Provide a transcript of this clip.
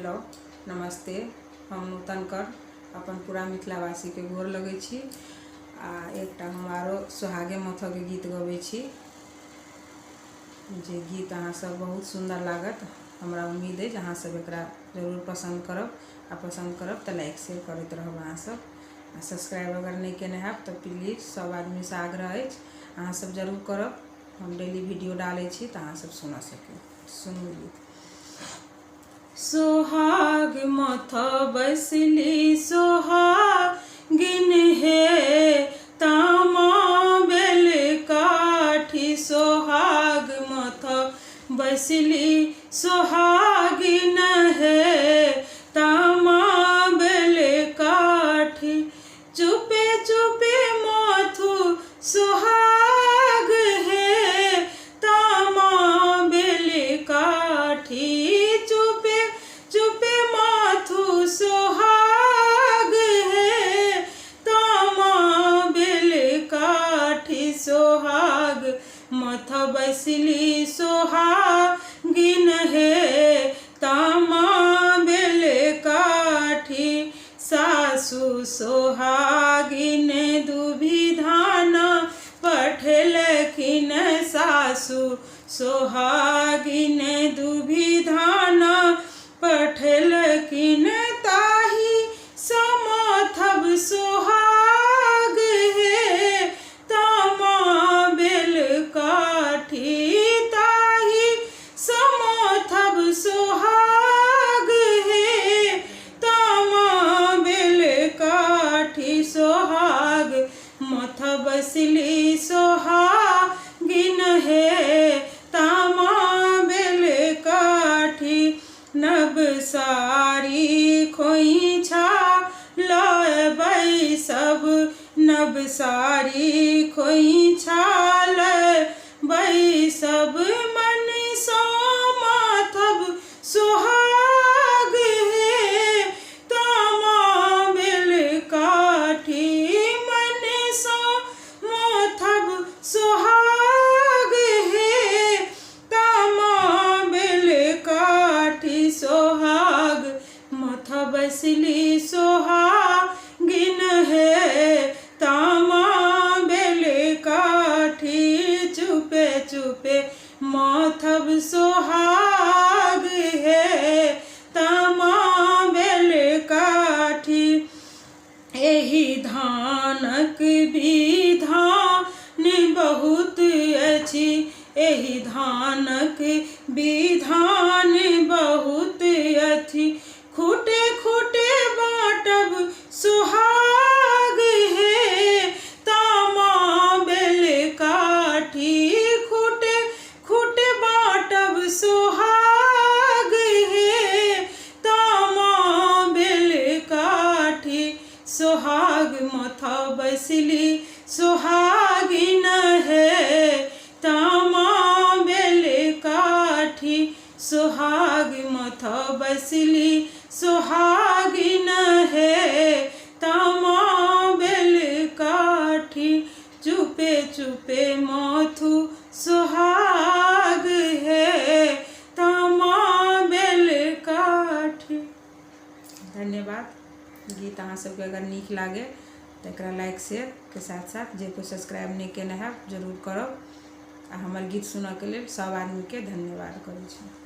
Hello नमस्ते। हम नूतन कर अपन पूरा मिथिलावासी के गोर लगै छी आ एकटा हम आरो सोहागे माथो के गीत गबै छी जे गीत अहाँ सब बहुत सुंदर लागत। हमरा उम्मीद है अहाँ सब एकरा जरूर पसंद करब आ पसंद करब तो लाइक शेयर करते रहब। अहाँ सब आ सब्सक्राइब अगर नहीं केने हैब तो प्लीज सब आदमी से आग्रह है अहाँ सब जरूर करब। हम डेली वीडियो डालै छी तो अहाँ सब सुन सकी। सुनू गीत। सोहाग माथा बसली सोहागिन हे तामा बेल काठी सोहाग माथा बसली सोहागिन है तामा बेल काठी चुपे चुपे माथु सोहाग है तामा बेल काठी चुपे चुपे माथु सोहाग है तामा बेल काठी सोहाग माथा बसली सोहागिन है तामा बेल काठी सासु सोहागिन दुभिधान पठलखिन सासु सोहागिन दुभिधान पठलखिन ताही समाथब सोहाग है तामा बेल काठी ताही समाथब सोहाग है तामा बेल काठी सोहाग माथा बसली सोहागिन है तामा बेल काठी नब सारी खोइछा लबै सब नब सारी खोइछा लबै सब मन सो माथब सोहाग है तामा बेल काठी मन सो माथब सोहाग है तामा बेल काठी सोहाग माथा बसली सोहागिन है तामा बेल काठी चुपे चुपे माथब सोहाग है तामा बेल काठी एही धानक विधान बहुत अछि एही धानक विधान बहुत अथि खूटे खूटे बाँटब सोहाग है तामा बेल काठी खूटे खूटे बाँटब सोहाग है तामा बेल काठी सोहाग माथा बसली सोहागिन है तामा बेल काठी सोहाग माथा बसली सोहागिन है तामा बेल काठी चुपे चुपे माथु सोहाग है तामा बेल काठी। धन्यवाद। गीत अहाँ सबके अगर नीक लागे तो एकरा लाइक शेयर के साथ साथ जे कोई सब्सक्राइब नहीं केने है जरूर करब आ हमर गीत सुनऽ के लिए सब आदमी के धन्यवाद करै छी।